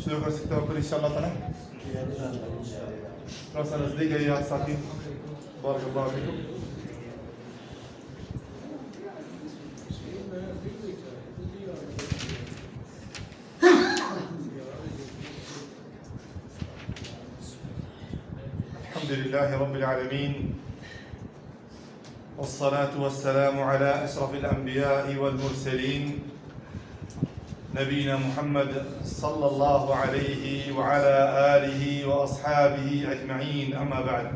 شروع کر سکتے ہو پھر انشاءاللہ تعالی. تھوڑا سا نزدیک آئیے آپ ساتھی. بارک اللہ فیکم. الحمد لله رب العالمين والصلاة والسلام على أشرف الأنبياء والمرسلين نبينا محمد صلى الله عليه وعلى آله وأصحابه أجمعين. أما بعد.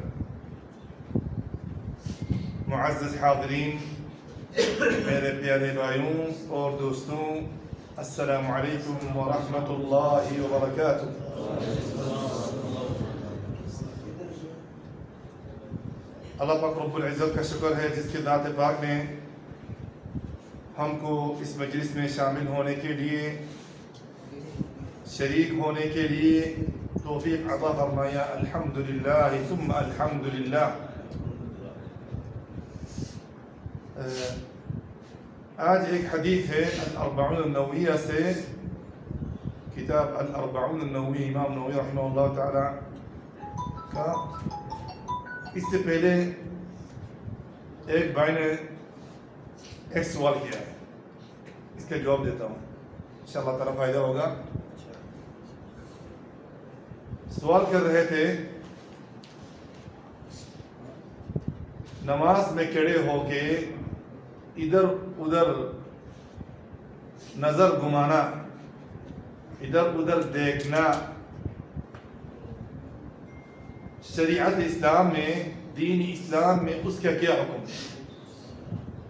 معزز حاضرین، میرے پیارے بھائیوں اور دوستوں، السلام علیکم ورحمۃ اللہ وبرکاتہ. اللہ پاک رب العزت کا شکر ہے جس کے ذات پاک نے ہم کو اس مجلس میں شامل ہونے کے لیے، شریک ہونے کے لیے توفیق عطا فرمایا. الحمدللہ ثم الحمدللہ. آج ایک حدیث ہے الاربعون النوویہ سے، کتاب الاربعون النووی امام نووی رحمہ اللہ تعالی کا. اس سے پہلے ایک بھائی نے ایک سوال کیا ہے، اس کا جواب دیتا ہوں، انشاءاللہ تعالی فائدہ ہوگا. سوال کر رہے تھے نماز میں کھڑے ہو کے ادھر ادھر نظر گھمانا، ادھر ادھر دیکھنا، شریعت اسلام میں، دین اسلام میں اس کا کیا حکم ہے؟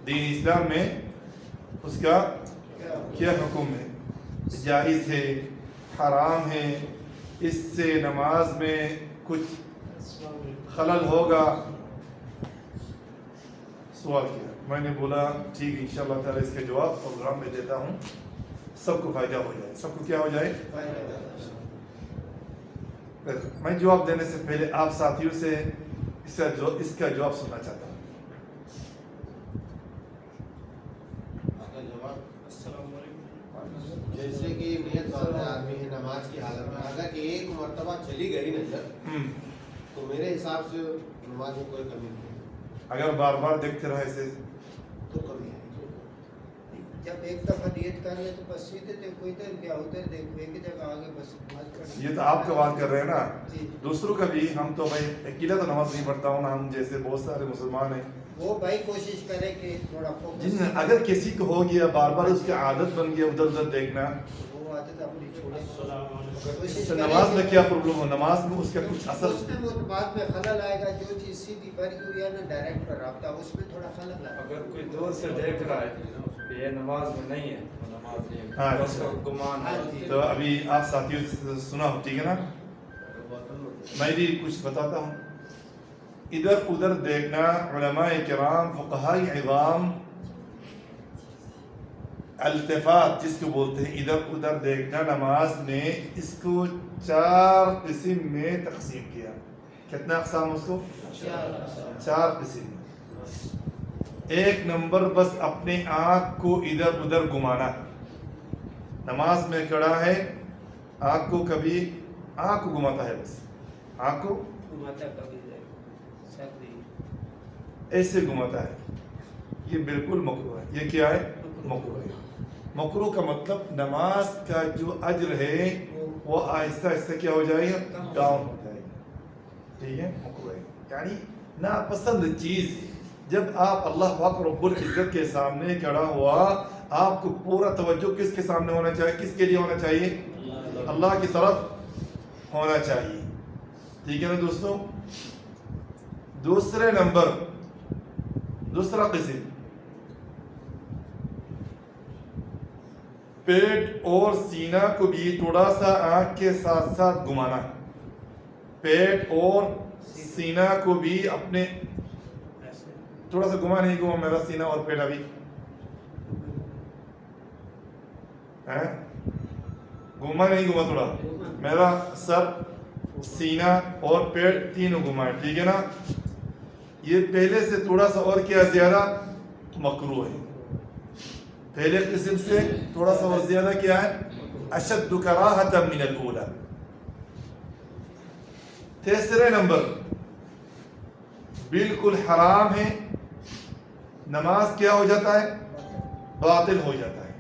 دین اسلام میں اس کا کیا حکم ہے؟ جائز ہے، حرام ہے، اس سے نماز میں کچھ خلل ہوگا؟ سوال کیا. میں نے بولا ٹھیک ہے انشاءاللہ تعالی اس کے جواب پروگرام میں دیتا ہوں، سب کو فائدہ ہو جائے. سب کو کیا ہو جائے؟ میں جواب دینے سے پہلے آپ ساتھیوں سے اس کا جواب سننا چاہتا ہوں. السلام علیکم. جیسے کہ نیت باندھا آدمی ہے نماز کی حالت میں، اگر ایک مرتبہ چلی گئی نظر تو میرے حساب سے نماز میں کوئی کمی نہیں ہے. اگر بار بار دیکھتے رہے اسے تو کمی ہے. جب ایک دفعہ نیت کر لے تو بس سیدھے دیکھو ادھر کیا ادھر دیکھو، ایک ہی جگہ آگے بس نماز پڑھنا. یہ تو آپ کا بات کر رہے ہیں نا. جی. دوسروں کا بھی، ہم تو بھائی اکیلا تو نماز نہیں پڑھتا ہوں نا، ہم جیسے بہت سارے مسلمان ہیں. وہ بھائی کوشش کرے کہ تھوڑا فوکس. اگر کسی کو ہو گیا بار بار اس کی عادت بن گیا ادھر ادھر دیکھنا، وہ عادت اپنی چھوڑے. تو نماز میں کیا پرابلم ہو؟ نماز میں اس کا کچھ اثر؟ اس میں وہ بعد میں خلل آئے گا. جو چیز سیدھی بھری ہوئی ہے نا ڈائریکٹ پر رابطہ، اس میں تھوڑا خلل آئے گا. اگر کوئی دور سے دیکھ رہا ہے کہ یہ نماز میں نہیں ہے تو نماز نہیں ہاں. ہے، اس کا گمان ہے. تو ابھی آپ ساتھیوں سے سنا ہو، ٹھیک ہے نا؟ میں بھی کچھ بتاتا ہوں. ادھر ادھر دیکھنا، علماء کرام، فقہاء عظام، التفات جس کو بولتے ہیں، ادھر ادھر دیکھنا نماز میں، اس کو 4 قسم میں تقسیم کیا. کتنا اقسام اس کو؟ 4 قسم. ایک نمبر بس اپنے آنکھ کو ادھر ادھر گھمانا. نماز میں کھڑا ہے، آنکھ کو کبھی آنکھ کو گھماتا ہے، بس آنکھ کو ایسے گھماتا ہے، یہ بالکل مکروہ ہے. یہ کیا ہے؟ مکروہ ہے. مکروہ کا مطلب نماز کا جو اجر ہے وہ آہستہ آہستہ کیا ہو جائے گا؟ ڈاؤن ہو جائے گا. ٹھیک ہے؟ مکروہ ہے یعنی ناپسند چیز. جب آپ اللہ پاک رب العزت کے سامنے کھڑا ہوا، آپ کو پورا توجہ کس کے سامنے ہونا چاہیے؟ کس کے لیے ہونا چاہیے؟ اللہ کی طرف ہونا چاہیے. ٹھیک ہے نا دوستوں؟ دوسرے نمبر، دوسرا قسم، پیٹ اور سینہ کو بھی تھوڑا سا آنکھ کے ساتھ ساتھ گھمانا. پیٹ اور سینہ کو بھی اپنے تھوڑا سا گھما. نہیں گھما میرا سینہ اور پیٹ ابھی گھما نہیں گھما، تھوڑا میرا سر، سینہ اور پیٹ تینوں گھمائے. ٹھیک ہے نا؟ یہ پہلے سے تھوڑا سا اور کیا زیادہ مکروہ ہے. پہلے قسم سے تھوڑا سا اور زیادہ کیا ہے؟ اشد کراہۃ من الاولی. تیسرے نمبر بالکل حرام ہے، نماز کیا ہو جاتا ہے؟ باطل ہو جاتا ہے.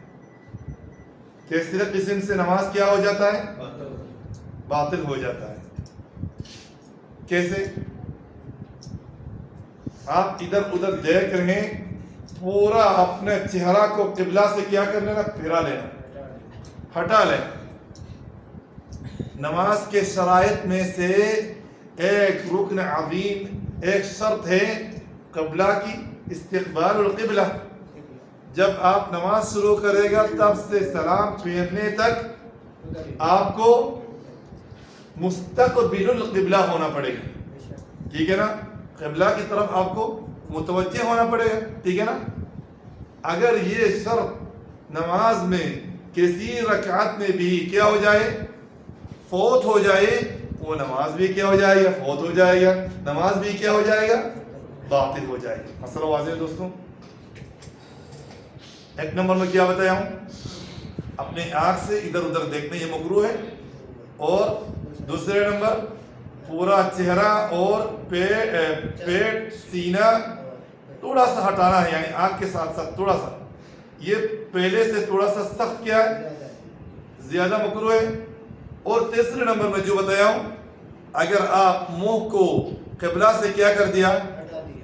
تیسرے قسم سے نماز کیا ہو جاتا ہے؟ باطل ہو جاتا ہے. کیسے؟ آپ ادھر ادھر دیکھ رہے ہیں، پورا اپنے چہرہ کو قبلہ سے کیا کر لینا؟ پھرا لینا، ہٹا لینا. نماز کے شرائط میں سے ایک رکن عظیم، ایک شرط ہے قبلہ کی، استقبال القبلہ. جب آپ نماز شروع کرے گا تب سے سلام پھیرنے تک آپ کو مستقبل القبلہ ہونا پڑے گا. ٹھیک ہے نا؟ قبلہ کی طرف آپ کو متوجہ ہونا پڑے گا. ٹھیک ہے نا؟ اگر یہ شرط نماز میں کسی رکعت میں بھی کیا ہو جائے؟ فوت ہو جائے، وہ نماز بھی کیا ہو جائے گا؟ فوت ہو جائے گا. نماز بھی کیا ہو جائے گا؟ باطل ہو جائے گا. مسئلہ واضح ہے دوستوں؟ ایک نمبر میں کیا بتایا ہوں؟ اپنے آنکھ سے ادھر ادھر دیکھنا یہ مکروہ ہے. اور دوسرے نمبر پورا چہرہ اور پیٹ سینہ تھوڑا سا ہٹانا ہے، یعنی آنکھ کے ساتھ ساتھ تھوڑا سا. یہ پہلے سے تھوڑا سا سخت کیا ہے؟ زیادہ مکروہ ہے. اور تیسرے نمبر میں جو بتایا ہوں، اگر آپ منہ کو قبلہ سے کیا کر دیا؟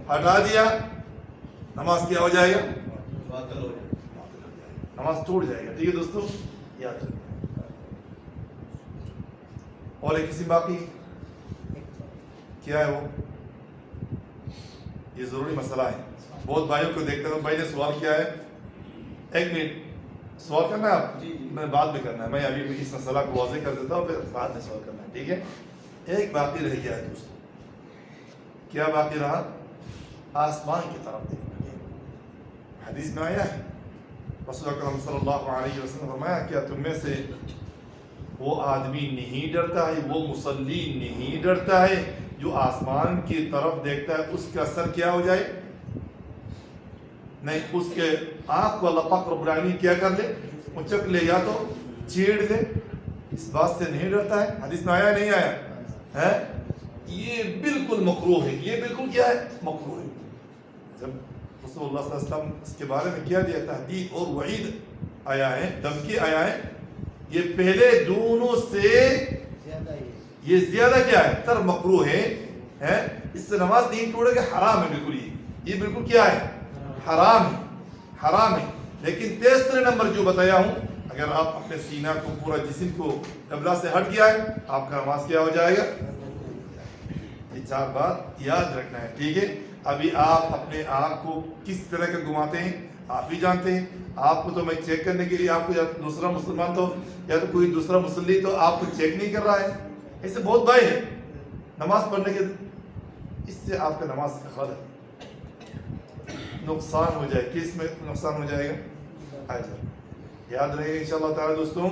ہٹا دیا، نماز کیا ہو جائے گا؟ باطل ہو جائے. نماز ٹوٹ جائے گا. ٹھیک ہے دوستوں؟ یاد رکھیں. اور ایک کسی باقی کیا ہے وہ؟ یہ ضروری مسئلہ ہے. بہت بھائیوں کو دیکھتا ہوں، بھائی نے سوال کیا ہے. ایک منٹ، سوال کرنا ہے آپ؟ میں بعد میں کرنا ہے. میں ابھی اس مسئلہ کو واضح کر دیتا ہوں، پھر بعد میں سوال کرنا ہے. ٹھیک ہے؟ ایک باقی رہ گیا ہے دوستوں. کیا باقی رہا؟ آسمان کی طرف دیکھنا. حدیث میں آیا ہے، رسول اکرم صلی اللہ علیہ وسلم فرمایا، کیا تم میں سے وہ آدمی نہیں ڈرتا ہے، وہ مصلی نہیں ڈرتا ہے جو آسمان کی طرف دیکھتا ہے اس کا سر کیا ہو جائے؟ نہیں، اس کے آنکھ کو اللہ پاک رب العالمین کیا کر لے؟ اچک لے یا تو چیڑ لے. اس بات سے نہیں ڈرتا ہے. حدیث میں آیا نہیں آیا ہے؟ یہ بالکل مکروہ ہے. یہ بالکل کیا ہے؟ مکروہ ہے. جب رسول اللہ صلی اللہ علیہ وسلم اس کے بارے میں کیا دیا؟ تحدید اور وعید آیا ہے، دھمکی آیا ہے. یہ پہلے دونوں سے یہ زیادہ کیا ہے؟ تر مکروہ ہے. اس سے نماز نہیں ٹوٹے گا، حرام ہے. بالکل یہ بالکل کیا ہے؟ حرام ہے. حرام ہے. لیکن تیسرے نمبر جو بتایا ہوں، اگر آپ اپنے سینہ کو، پورا جسم کو قبلہ سے ہٹ گیا ہے، آپ کا نماز کیا ہو جائے گا؟ یہ چار بات یاد رکھنا ہے. ٹھیک ہے؟ ابھی آپ اپنے آنکھ کو کس طرح کے گھماتے ہیں آپ بھی جانتے ہیں. آپ کو تو میں چیک کرنے کے لیے، آپ کو یا دوسرا مسلمان تو یا تو کوئی دوسرا مصلی تو آپ کو چیک نہیں کر رہا ہے. ایسے بہت بھائی ہیں نماز پڑھنے کے، اس سے آپ کا نماز کا خلل نقصان ہو جائے. کس میں نقصان ہو جائے گا؟ اجر. یاد رہے گا انشاءاللہ تعالی دوستوں.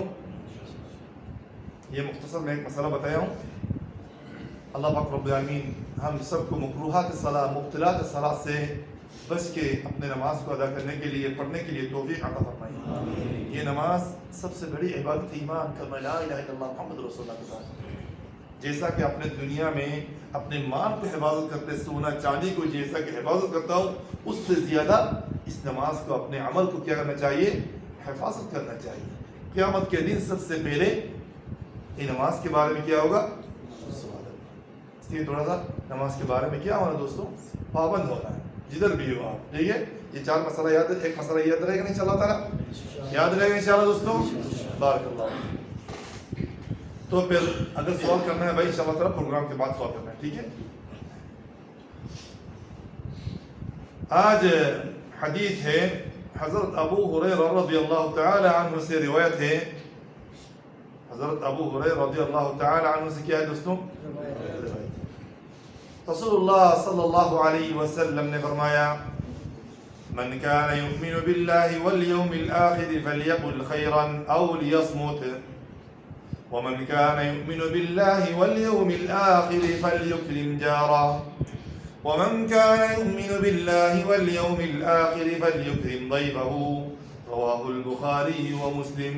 یہ مختصر میں ایک مسئلہ بتایا ہوں. اللہ پاک رب العالمین ہم سب کو مکروہات صلاح، مبطلات صلاح سے بچ کے اپنے نماز کو ادا کرنے کے لیے، پڑھنے کے لیے توفیق عطا فرمائے. یہ نماز سب سے بڑی عبادت ایمان کلمہ لا الہ الا اللہ محمد رسول اللہ کے بعد. جیسا کہ اپنے دنیا میں اپنے مال کو حفاظت کرتے، سونا چاندی کو جیسا کہ حفاظت کرتا ہوں، اس سے زیادہ اس نماز کو، اپنے عمل کو کیا کرنا چاہیے؟ حفاظت کرنا چاہیے. قیامت کے دن سب سے پہلے یہ نماز کے بارے میں کیا ہوگا؟ اس لیے تھوڑا سا نماز کے بارے میں کیا ہونا دوستوں؟ پابند ہونا ہے جدھر بھی ہو آپ. ٹھیک ہے؟ یہ چار مسئلہ یاد ہے. ایک مسئلہ یاد رہے گا ان شاء اللہ تعالیٰ؟ یاد رہے گا ان شاء اللہ دوستوں. بارک اللہ. تو پھر اگر سوال کرنا ہے بھائی ان شاء اللہ تعالیٰ پروگرام کے بعد سوال کرنا ہے. ٹھیک ہے؟ آج حدیث ہے حضرت ابو ہریرہ رضی اللہ تعالی عنہ سے روایت ہے. حضرت ابو ہریرہ رضی اللہ تعالی عنہ سے کیا ہے دوستوں؟ رسول اللہ صلی اللہ علیہ وسلم نے فرمایا، من كان يؤمن بالله واليوم الآخر فليقل خيرا أو ليصمت ومن كان يؤمن بالله واليوم الآخر فليكرم جاره ومن كان يؤمن بالله واليوم الآخر فليكرم ضيفه رواه البخاري ومسلم.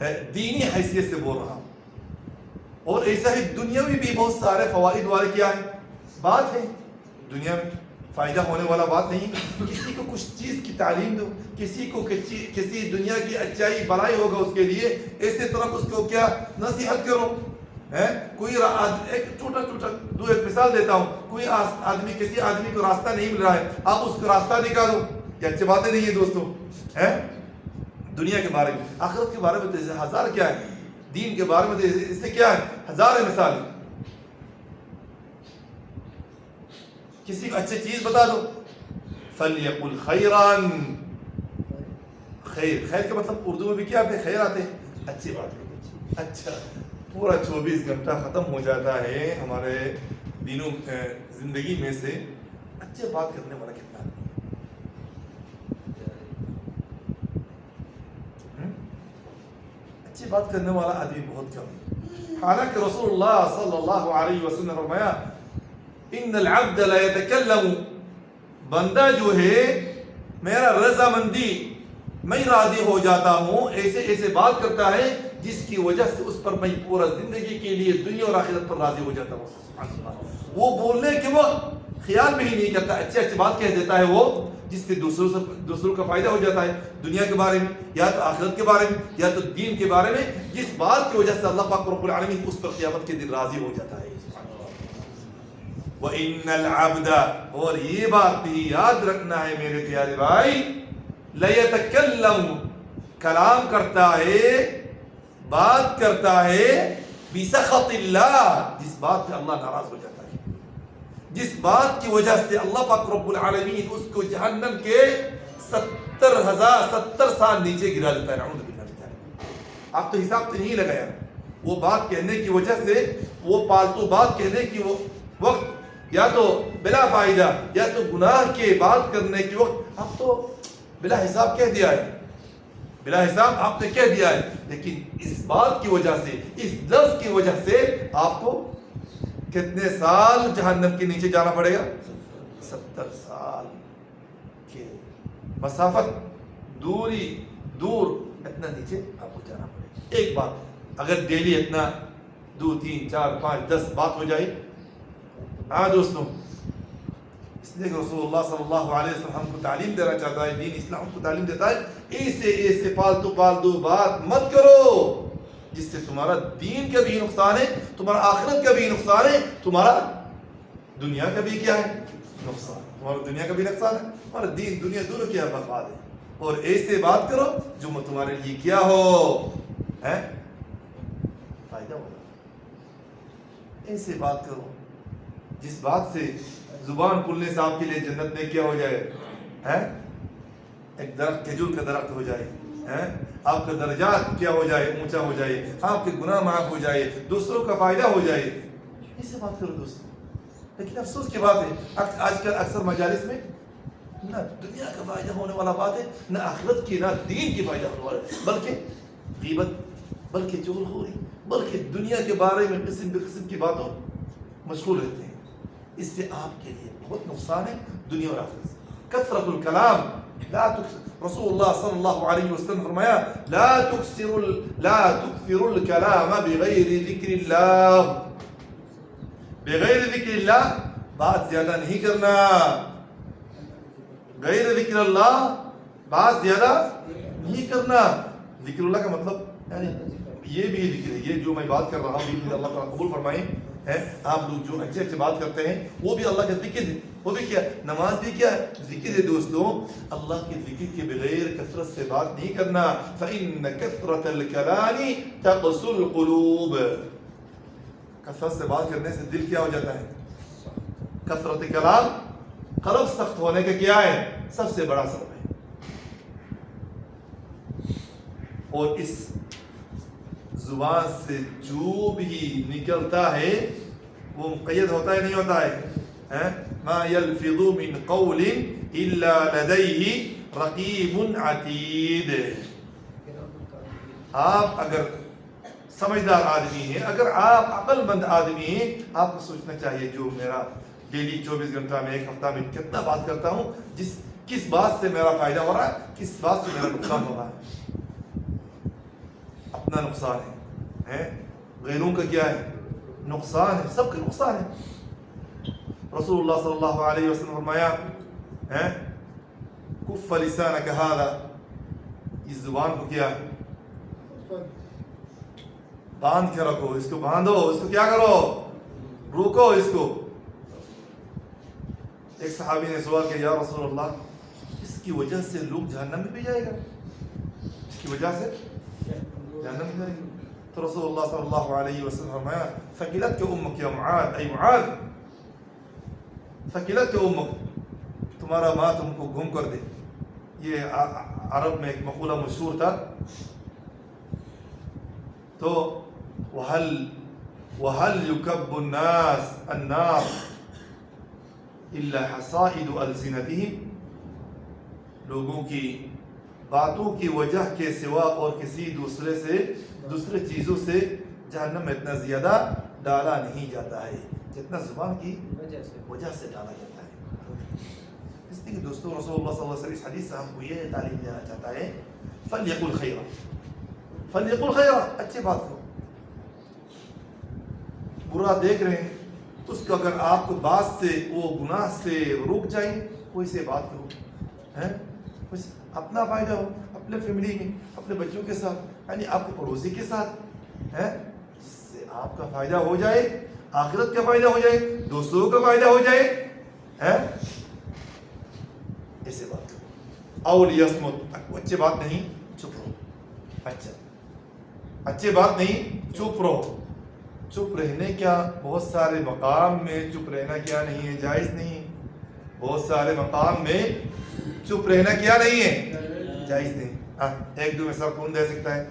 دینی حیثیت سے بول رہا ہوں. اور ایسا ہی دنیاوی بھی بہت سارے فوائد والے کیا ہے بات ہے. دنیا میں فائدہ ہونے والا بات نہیں. کسی کو کچھ چیز کی تعلیم دو, کسی کو کسی دنیا کی اچائی بلائی ہوگا اس کے لیے, ایسے طرح اس کو کیا نصیحت کرو. کوئی ایک چھوٹا ایک مثال دیتا ہوں. کوئی آدمی کسی آدمی کو راستہ نہیں مل رہا ہے, آپ اس کو راستہ نکالو. یہ اچھی باتیں نہیں ہے دوستوں. دنیا کے بارے میں, آخرت کے بارے میں ہزار کیا ہے, دین کے بارے میں اس سے کیا ہے ہزار مثال. کسی کو اچھی چیز بتا دو. فَلْيَقُلْ خَيْرًا, خیر کا مطلب اردو میں بھی کیا ہے خیر آتے ہیں اچھی بات ہے. اچھا پورا 24 گھنٹہ ختم ہو جاتا ہے ہمارے دینوں زندگی میں سے. اچھے بات کرنے والا کتنا آدمی, اچھی بات کرنے والا آدمی بہت کم ہے. حالانکہ رسول اللہ صلی اللہ علیہ وسلم نے فرمایا ان العبد لا يتكلم, بندہ جو ہے میرا رضامندی میں راضی ہو جاتا ہوں ایسے بات کرتا ہے جس کی وجہ سے اس پر میں پورا زندگی کے لیے دنیا اور آخرت پر راضی ہو جاتا ہوں. سبحان اللہ. وہ بولنے کے وقت خیال میں ہی نہیں کرتا, اچھی بات کہہ دیتا ہے وہ جس سے دوسروں کا فائدہ ہو جاتا ہے دنیا کے بارے میں یا تو آخرت کے بارے میں یا تو دین کے بارے میں, جس بات کی وجہ سے اللہ پاک رب العالمین اس پر قیامت کے دن راضی ہو جاتا ہے. وَإِنَّ الْعَبْدَ, اور یہ بات بھی یاد رکھنا ہے میرے پیارے بھائی, لَيَتَكَلَّمُ, کلام کرتا ہے, بات کرتا ہے, بِسَخَطِ اللَّهِ, جس بات پہ اللہ ناراض ہو جاتا ہے, جس بات کی وجہ سے اللہ پاک رب العالمین اس کو جہنم کے 70 سال نیچے گرا دیتا ہے. نعوذ باللہ. آپ تو حساب تو نہیں لگایا. وہ بات کہنے کی وجہ سے, وہ پالتو بات کہنے کی وقت یا تو بلا فائدہ یا تو گناہ کے بات کرنے کے وقت آپ تو بلا حساب کہہ دیا ہے, بلا حساب آپ نے کہہ دیا ہے. لیکن اس بات کی وجہ سے, اس لفظ کی وجہ سے آپ کو کتنے سال جہنم کے نیچے جانا پڑے گا؟ 70 سال کے مسافت, دور اتنا نیچے آپ کو جانا پڑے گا. ایک بات اگر ڈیلی اتنا 2 3 4 5 10 بات ہو جائے, ہاں دوستوں, اس لیے کہ رسول اللہ صلی اللہ علیہ وسلم ہم کو تعلیم دینا چاہتا ہے, دین اسلام ہم کو تعلیم دیتا ہے, ایسے پالتو بات مت کرو جس سے تمہارا دین کا بھی نقصان ہے, تمہارا آخرت کا بھی نقصان ہے, تمہارا دنیا کا بھی کیا ہے نقصان, تمہارا دنیا کا بھی نقصان ہے, تمہارا دین دنیا دونوں کیا برباد ہے. اور ایسے بات کرو جو تمہارے لیے کیا ہو فائدہ ہوگا. ایسے بات کرو جس بات سے زبان کھلنے سے آپ کے لیے جنت میں کیا ہو جائے, ایک درخت, کھجور کا درخت ہو جائے, آپ کا درجات کیا ہو جائے اونچا ہو جائے, آپ کے گناہ معاف ہو جائے, دوسروں کا فائدہ ہو جائے. ایسے بات کرو دوستوں. لیکن افسوس کی بات ہے آج کل اکثر مجالس میں نہ دنیا کا فائدہ ہونے والا بات ہے, نہ آخرت کی, نہ دین کی فائدہ ہونے والا, بلکہ غیبت, بلکہ چغلخوری, بلکہ دنیا کے بارے میں قسم کی باتوں مشغول رہتے ہیں. اس سے آپ کے لیے بہت نقصان ہے دنیا اور آخرت سے. کثرت الکلام لا تکثر, رسول اللہ صلی اللہ علیہ وسلم فرمایا لا تکثر الکلام بغیر ذکر اللہ, بغیر ذکر اللہ بات زیادہ نہیں کرنا. غیر ذکر اللہ بات زیادہ نہیں کرنا. ذکر اللہ کا مطلب یعنی یہ بھی ذکر ہے, یہ جو میں بات کر رہا ہوں اللہ تعالیٰ قبول فرمائیں. آپ لوگ جو اچھے بات کرتے ہیں وہ بھی اللہ کا ذکر ہے, وہ بھی کیا نماز بھی کیا ہے ذکر ہے. دوستوں اللہ کے ذکر کے بغیر کثرت سے بات نہیں کرنا. فإن كثرة الكلام تقسو القلوب, کثرت سے بات کرنے سے دل کیا ہو جاتا ہے, کثرت کلام قلب سخت ہونے کا کیا ہے سب سے بڑا سبب ہے. اور اس زبان سے جو بھی نکلتا ہے وہ مقید ہوتا ہے نہیں ہوتا ہے. ما يلفظ من قول الا لديه رقیب عتید. آپ اگر سمجھدار آدمی ہیں, اگر آپ عقل مند آدمی ہیں, آپ کو سوچنا چاہیے جو میرا ڈیلی 24 گھنٹہ میں ایک ہفتہ میں کتنا بات کرتا ہوں, کس بات سے میرا فائدہ ہو رہا ہے, کس بات سے میرا نقصان ہو رہا ہے. اپنا نقصان ہے، غیروں کا کیا ہے؟ نقصان ہے، سب کا نقصان ہے۔ رسول اللہ صلی اللہ علیہ وسلم فرمایا کف لسانک ھذا، اس زبان کو کیا باندھ کے رکھو، اس کو باندھو، اس کو کیا کرو؟ روکو اس کو۔ ایک صحابی نے سوال کیا یا رسول اللہ اس کی وجہ سے لوگ جہنم میں بھی جائے گا، اس کی وجہ سے جہنم میں جائے گا؟ تو رسول اللہ صلی اللہ علیہ وسلم فرمایا ثقلت کے امک یا معاذ، اے معاذ ثقلت کے امک، تمہارا ماں تم کو گم کر دے۔ یہ عرب میں ایک مقولہ مشہور تھا، تو وَهَلْ يُكَبُّ النَّاسِ النَّارِ إِلَّا حَصَائِدُ أَلْسِنَتِهِمْ، لوگوں کی باتوں کی وجہ کے سوا اور کسی دوسرے چیزوں سے جہنم میں اتنا زیادہ ڈالا نہیں جاتا ہے جتنا زبان کی وجہ سے ڈالا جاتا ہے۔ اس لیے کہ دوستو رسول اللہ صلی اللہ علیہ وسلم اس حدیث سے ہم کو یہ تعلیم دینا چاہتا ہے فَلْيَقُلْ خَيْرًا، فَلْيَقُلْ خَيْرًا، اچھے بات کرو۔ برا دیکھ رہے ہیں اس کو اگر آپ کو بات سے وہ گناہ سے روک جائیں، کوئی سے بات کرو، اپنا فائدہ ہو، اپنے فیملی میں، اپنے بچوں کے ساتھ، یعنی آپ کے پڑوسی کے ساتھ، جس سے آپ کا فائدہ ہو جائے، آخرت کا فائدہ ہو جائے، دوسروں کا فائدہ ہو جائے، ایسے بات کرو۔ اور یسمت، اچھے بات نہیں چپ رہو، اچھے بات نہیں چپ رہو۔ چپ رہنے کیا بہت سارے مقام میں چپ رہنا کیا نہیں ہے؟ جائز نہیں ہے۔ بہت سارے مقام میں چپ رہنا کیا نہیں ہے؟ جائز نہیں۔ ایک دو مثال کون دے سکتا ہے؟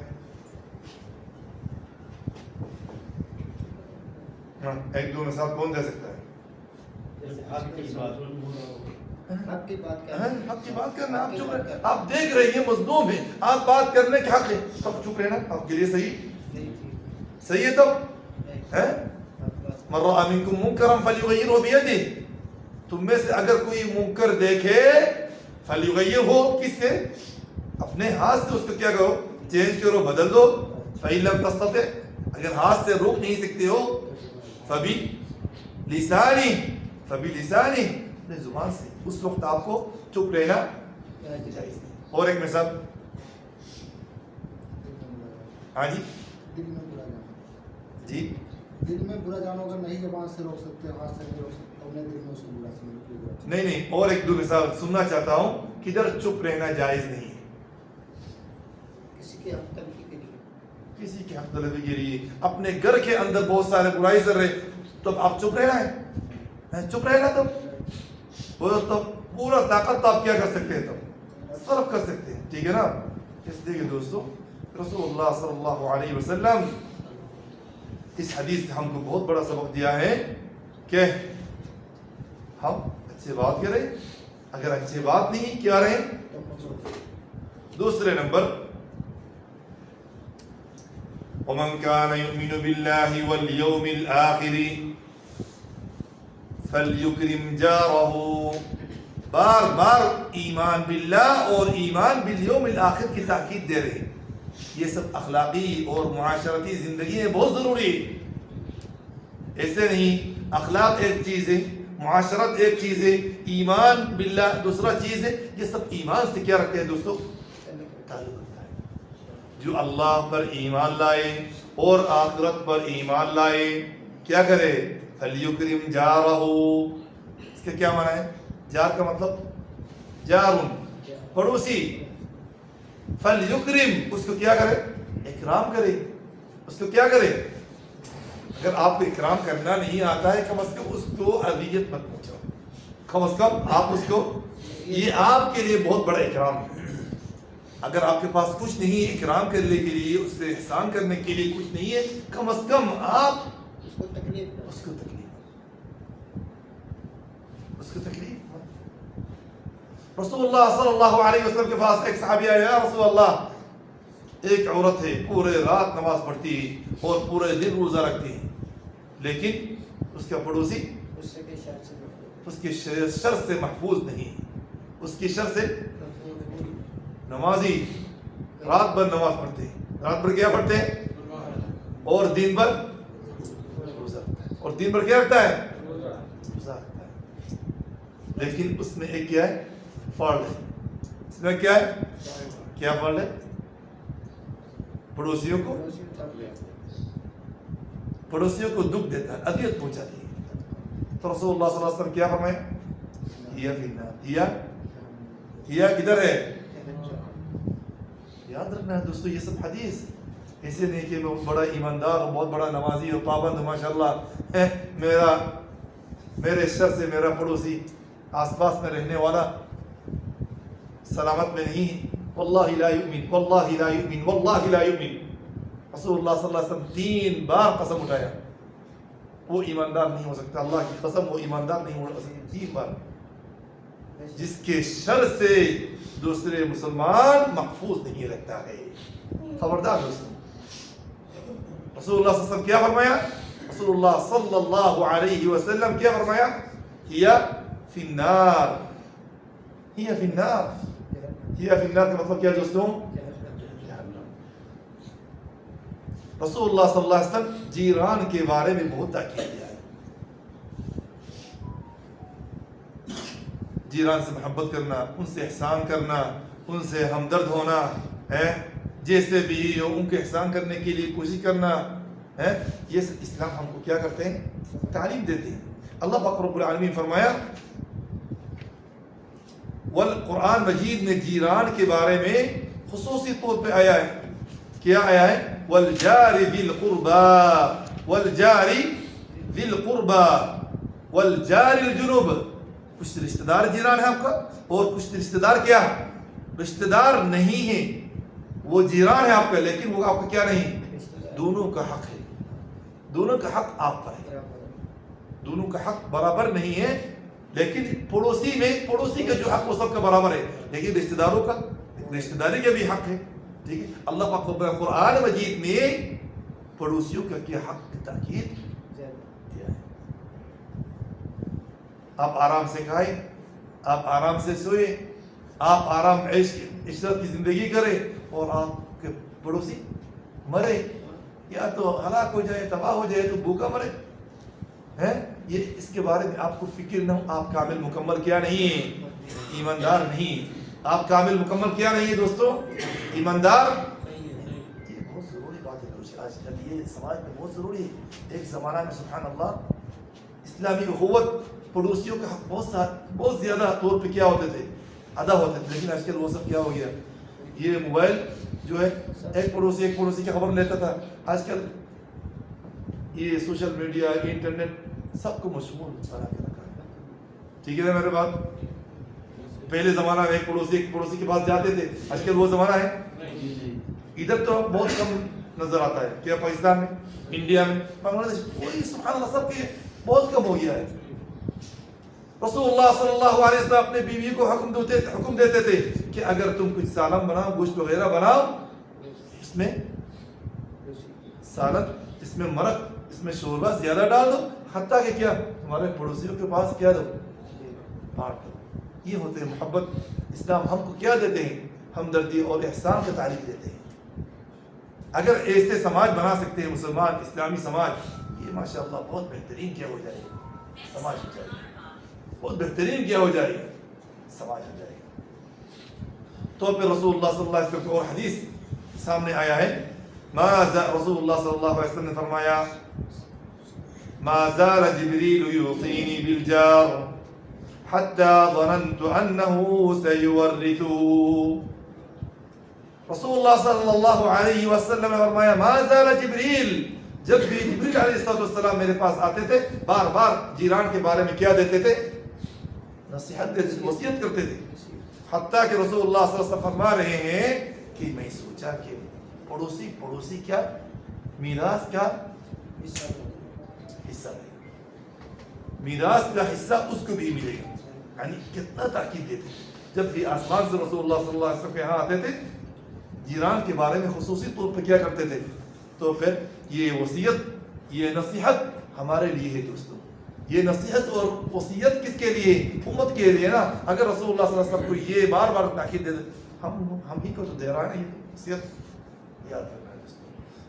ایک دو مثال کون دے سکتا ہے؟ حق کی بات حق کی بات کرنا، آپ چپ رہے، آپ دیکھ رہے ہیں مظلوم ہے، آپ بات کرنے کے حق ہے، تب چپ رہنا آپ کے لیے صحیح ہے۔ تب من رأى منكم منكرا فليغيره بيده، تم میں سے اگر کوئی منکر دیکھے فليغيره، کس سے؟ اپنے ہاتھ سے اس کو کیا کرو؟ چینج کرو، بدل دو۔ فإن لم تستطع، اگر ہاتھ سے روک نہیں سکتے ہو فبلسانی، اپنے زبان سے، اس وقت آپ کو چپ رہنا چاہیے۔ اور ایک مثال، ہاں جی دل میں برا جانو، اگر نہیں زبان سے روک سکتے، ہاتھ سے نہیں روک سکتے، اپنے دل میں اس کو برا سمجھو۔ نہیں، اور ایک دو مثال سننا چاہتا ہوں، کدھر چپ رہنا جائز نہیں ہے؟ کسی کے حق تلفی کے لیے، کسی کے حق تلفی کے لیے، اپنے گھر کے اندر بہت سارے برائی کر رہے، تب آپ چپ رہنا ہے؟ چپ رہنا تب پورا طاقت آپ کیا کر سکتے ہیں؟ تب صرف کر سکتے ہیں، ٹھیک ہے نا؟ اس لیے کہ دوستو رسول اللہ صلی اللہ علیہ وسلم اس حدیث سے ہم کو بہت بڑا سبق دیا ہے کہ ہم اچھے بات کریں، اگر اچھے بات نہیں کیا رہے۔ دوسرے نمبر، وَمَنْ كَانَ يُؤْمِنُ بِاللَّهِ وَالْيَوْمِ الْآخِرِ فَلْيُكْرِمْ جَارَهُ، بار بار ایمان باللہ اور ایمان بالیوم الآخر کی تاکید دے رہے ہیں۔ یہ سب اخلاقی اور معاشرتی زندگی میں بہت ضروری ہے۔ ایسے نہیں، اخلاق ایک چیز ہے، معاشرت ایک چیز ہے، ایمان باللہ دوسرا چیز ہے۔ یہ سب ایمان سے کیا رکھتے ہیں دوستو؟ تعلق رکھتا ہے۔ جو اللہ پر ایمان لائے اور آخرت پر ایمان لائے، کیا کرے؟ فَلْيُكْرِمْ جَارَهُ، اس کا کیا معنی ہے؟ جار کا مطلب جارن، پڑوسی۔ فَلْيُكْرِمْ، اس کو کیا کرے؟ اکرام کرے، اس کو کیا کرے؟ اگر آپ کو اکرام کرنا نہیں آتا ہے، کم از کم اس کو اذیت مت پہنچاؤ، کم از کم آپ اس کو، یہ آپ کے لیے بہت بڑا اکرام ہے۔ اگر آپ کے پاس کچھ نہیں ہے اکرام کرنے کے لیے، اس سے احسان کرنے کے لیے کچھ نہیں ہے، کم از کم آپ اس کو تکلیف رسول اللہ صلی اللہ علیہ وسلم کے پاس ایک صحابی آیا، یا رسول اللہ، ایک عورت ہے پورے رات نماز پڑھتی ہے اور پورے دن روزہ رکھتی ہے، لیکن اس کا پڑوسی اس کے شر سے محفوظ نہیں، اس کی شر سے، نمازی رات بھر نماز پڑھتے ہیں رات بھر کیا پڑھتے ہیں اور دن بھر روزہ رکھتا ہے. اور دن بھر کیا رکھتا ہے؟ روزہ رکھتا ہے. لیکن اس میں ایک کیا ہے؟ فالٹ ہے. اس میں کیا ہے؟ کیا فالٹ ہے؟ پڑوسیوں کو دکھ دیتا ہے, اذیت پہنچاتی ہے. تو رسول اللہ صلی اللہ علیہ وسلم کیا فرمائے؟ ہیا فی النار. ہیا کدھر ہے؟ یاد رکھنا ہے دوستو, یہ سب حدیث ایسے نہیں کہ میں بڑا ایماندار اور بہت بڑا نمازی اور پابند ہوں ماشاءاللہ, میرے شر سے میرا پڑوسی آس پاس میں رہنے والا سلامت میں نہیں ہے. واللہ لا یؤمن, واللہ لا یؤمن, واللہ لا یؤمن. رسول اللہ صلی اللہ علیہ وسلم 3 بار قسم اٹھایا, وہ ایماندار نہیں ہو سکتا. اللہ کی قسم, وہ ایماندار نہیں ہو سکتا 3 بار. جس کے شر سے دوسرے مسلمان محفوظ نہیں رہتا ہے. خبردار دوستوں, رسول اللہ صلی اللہ علیہ وسلم کیا فرمایا؟ رسول اللہ صلی اللہ علیہ وسلم کیا فرمایا؟ ہیا فی النار. ہیا فی النار. ہیا فی النار کا مطلب کیا دوستوں؟ رسول اللہ صلی اللہ علیہ وسلم جیران کے بارے میں بہت تاکید کیا ہے. جیران سے محبت کرنا, ان سے احسان کرنا, ان سے ہمدرد ہونا ہے, جیسے بھی ہو ان کے احسان کرنے کے لیے کوشش کرنا ہے. یہ سب اسلام ہم کو کیا کرتے ہیں؟ تعلیم دیتے ہیں. اللہ پاک رب العالمین فرمایا والقرآن مجید میں جیران کے بارے میں خصوصی طور پہ آیا ہے. کیا آیا ہے؟ والجار ذی القربى, والجار ذی القربى والجار الجنوب. کچھ رشتہ دار جیران ہے آپ کا, اور کچھ رشتہ دار کیا ہے؟ رشتہ دار نہیں ہے, وہ جیران ہے آپ کا لیکن وہ آپ کا کیا نہیں. دونوں کا حق ہے, دونوں کا حق آپ پر ہے, دونوں کا حق برابر نہیں ہے. لیکن پڑوسی میں, پڑوسی کا جو حق وہ سب کا برابر ہے, لیکن رشتہ داروں کا, رشتہ داری کا بھی حق ہے. ٹھیک ہے, اللہ پاک قرآن مجید میں پڑوسیوں کا کیا حق کی تاکید دیا ہے. آپ آرام سے کھائیں, آپ آرام سے سوئے, آپ آرام عشرت کی زندگی کریں, اور آپ کے پڑوسی مرے یا تو ہلاک ہو جائے, تباہ ہو جائے, تو بھوکا مرے ہے. یہ اس کے بارے میں آپ کو فکر نہ ہو. آپ کامل مکمل کیا نہیں ہیں؟ ایماندار نہیں. آپ کامل مکمل کیا نہیں ہے دوستو؟ ایماندار. یہ بہت ضروری بات ہے دوست, آج کل یہ سماج میں بہت ضروری ہے. ایک زمانہ میں سبحان اللہ اسلامی اخوت, پڑوسیوں کا حق بہت زیادہ طور پہ کیا ہوتے تھے, ادا ہوتے تھے. لیکن آج کل وہ سب کیا ہو گیا؟ یہ موبائل جو ہے, ایک پڑوسی کی خبر لیتا تھا, آج کل یہ سوشل میڈیا, انٹرنیٹ سب کو مشغول بنا کے رکھا ہے. ٹھیک ہے نا میرے بات؟ پہلے زمانہ میں ایک پڑوسی کے پاس جاتے تھے, آج کل وہ زمانہ ہے. ادھر تو بہت کم نظر آتا ہے. کیا پاکستان میں, انڈیا میں, بنگلہ دیش, کوئی سبحان اللہ سب کے بہت کم ہو گیا ہے. رسول اللہ صلی اللہ علیہ وسلم اپنے بیوی کو حکم دیتے تھے کہ اگر تم کچھ سالن بناؤ, گوشت وغیرہ بناؤ, اس میں سالن, اس میں مرق, اس میں شوربہ زیادہ ڈال دو, حتیٰ کہ کیا تمہارے پڑوسیوں کے پاس کیا دو, بانٹ دو. یہ ہوتے ہیں محبت. اسلام ہم کو کیا دیتے ہیں؟ ہمدردی اور احسان کا تعلیم دیتے ہیں. اگر ایسے سماج بنا سکتے ہیں مسلمان, اسلامی سماج, یہ ماشاءاللہ بہت بہترین کیا ہو جائے گا سماج, ہو جائے گا بہت بہترین کیا ہو جائے گا سماج, ہو جائے گا. تو پھر رسول اللہ صلی اللہ علیہ وسلم کو اور حدیث سامنے آیا ہے. رسول اللہ صلی اللہ علیہ وسلم نے فرمایا ما زال جبریل یوصینی بالجار حتی ظننت انه سیورثو. رسول اللہ صلی اللہ علیہ وسلم نے فرمایا ما زال جبریل, جب بھی جبریل علیہ السلام میرے پاس آتے تھے, بار بار جیران کے بارے میں کیا دیتے تھے؟ نصیحت دیتے, وصیت کرتے تھے. حتیٰ کہ رسول اللہ صلی اللہ علیہ وسلم فرما رہے ہیں کہ میں سوچا کہ پڑوسی کیا میراث کا حصہ لے, میراث کا حصہ اس کو بھی ملے گا. یعنی کتنا تاکید دیتے. جب بھی آسمان سے رسول اللہ صلی اللہ علیہ وسلم کے یہاں آتے تھے, جیران کے بارے میں خصوصی طور پہ کیا کرتے تھے. تو پھر یہ وصیت, یہ نصیحت ہمارے لیے ہے دوستوں. یہ نصیحت اور وصیت کس کے لیے؟ امت کے لیے نا. اگر رسول اللہ صلی اللہ علیہ وسلم کو یہ بار بار تاکید دے, ہم ہی کو تو دے رہا ہے نا یہ وصیت. یاد رکھنا.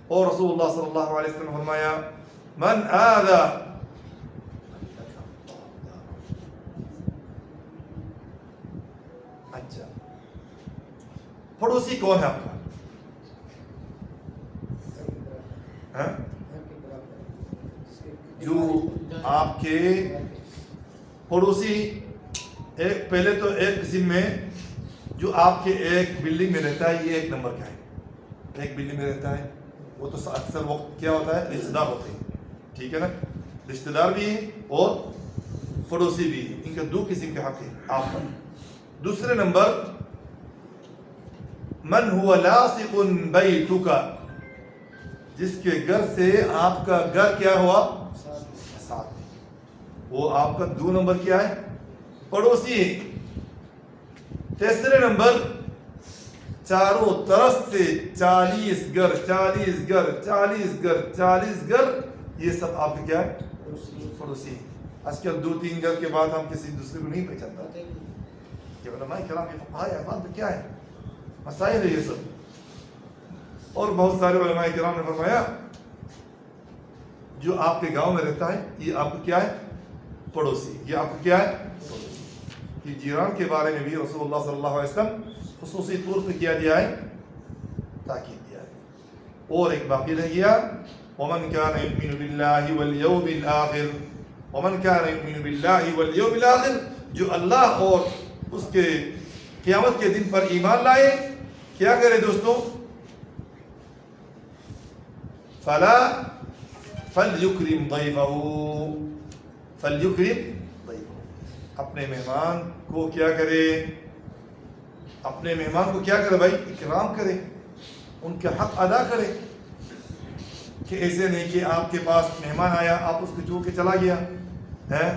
اور رسول اللہ صلی اللہ علیہ وسلم نے فرمایا من آذا اچھا پڑوسی کون ہے آپ کا؟ ہاں؟ جو آپ کے پڑوسی ایک پہلے تو ایک قسم میں جو آپ کے ایک بلڈنگ میں رہتا ہے، یہ ایک نمبر کا ہے، ایک بلڈنگ میں رہتا ہے، وہ تو اکثر وقت کیا ہوتا ہے رشتہ دار ہوتے ہیں، ٹھیک ہے نا، رشتہ دار بھی ہیں اور پڑوسی بھی ہیں، ان کا دو قسم کے حق ہیں آپ پر۔ دوسرے نمبر من هو لاصق بیتک، جس کے گھر سے آپ کا گھر کیا ہوا ساتھ میں، وہ آپ کا دو نمبر کیا ہے پڑوسی ہے۔ تیسرے نمبر چاروں طرف سے 40 گھر 40 گھر 40 گھر 40 گھر، یہ سب آپ کے کیا ہے پڑوسی ہے۔ آج کل 2-3 گھر کے بعد ہم کسی دوسرے کو نہیں پہچانتا، کہ علماء کرام کے فقہاء احکام تو کیا ہے، مسائل ہے یہ سب۔ اور بہت سارے علماء کرام نے فرمایا جو آپ کے گاؤں میں رہتا ہے یہ آپ کو کیا ہے پڑوسی، یہ آپ کو کیا ہے پڑوسی۔ یہ جیران کے بارے میں بھی رسول اللہ صلی اللہ علیہ وسلم خصوصی طور پہ کیا دیا ہے، تاکید دیا ہے۔ اور ایک باقی رہ گیا ومن كان يؤمن بالله واليوم الآخر، ومن كان يؤمن بالله واليوم الآخر، جو اللہ اور اس کے قیامت کے دن پر ایمان لائے، کیا کرے دوستوں، فلا فلیکرم ضیفہ، فلیکرم ضیفہ، اپنے مہمان کو کیا کرے، اپنے مہمان کو کیا کرے بھائی، اکرام کرے، ان کا حق ادا کرے، کہ ایسے نہیں کہ آپ کے پاس مہمان آیا آپ اس کو چھوڑ کے چلا گیا ہے،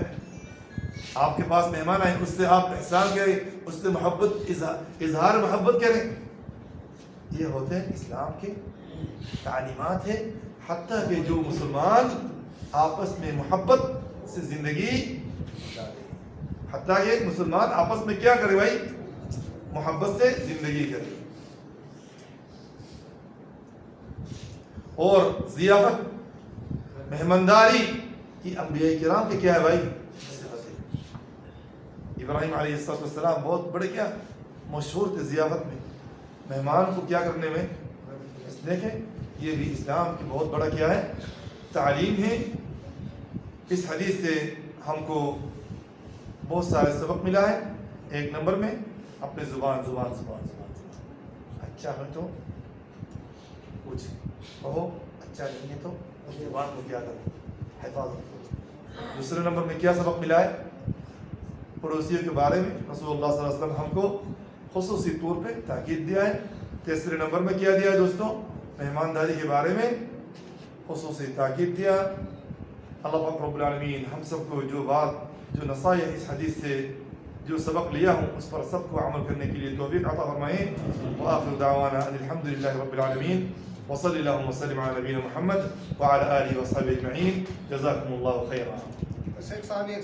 آپ کے پاس مہمان آئے اس سے آپ احسان کریں، اس سے محبت اظہار محبت کریں، یہ ہوتے ہیں اسلام کے تعلیمات ہے۔ حتیٰ کہ جو مسلمان آپس میں محبت سے زندگی گزارے، حتیٰ کہ مسلمان آپس میں کیا کرے بھائی، محبت سے زندگی کرے۔ اور ضیافت مہمانداری کی انبیاء کرام کے کیا ہے بھائی صفت ہے۔ ابراہیم علیہ السلام بہت بڑے کیا مشہور تھے ضیافت میں، مہمان کو کیا کرنے میں۔ دیکھیں یہ بھی اسلام کی بہت بڑا کیا ہے تعلیم ہے۔ اس حدیث سے ہم کو بہت سارے سبق ملا ہے۔ ایک نمبر میں اپنے زبان اچھا ہے تو کچھ کہو، اچھا نہیں ہے تو زبان کو کیا کرو، حفاظت کرو۔ دوسرے نمبر میں کیا سبق ملا ہے، پڑوسیوں کے بارے میں رسول اللہ صلی اللہ علیہ وسلم ہم کو خصوصی طور پہ تاکید دیا ہے۔ تیسرے نمبر میں کیا دیا ہے دوستوں، مہمانداری کے بارے میں خصوصی تاکید دیا۔ اللہ پاک رب العالمین ہم سب کو جو بات جو نصائح اس حدیث سے جو سبق لیا ہوں اس پر سب کو عمل کرنے کے لیے توفیق عطا فرمائیں۔ وآخر دعوانا ان الحمد للہ رب العالمین، وصلی اللہم وسلم علی نبینا محمد وعلی آلہ وصحبہ اجمعین، جزاکم اللہ خیرا۔ شیخ صاحب ایک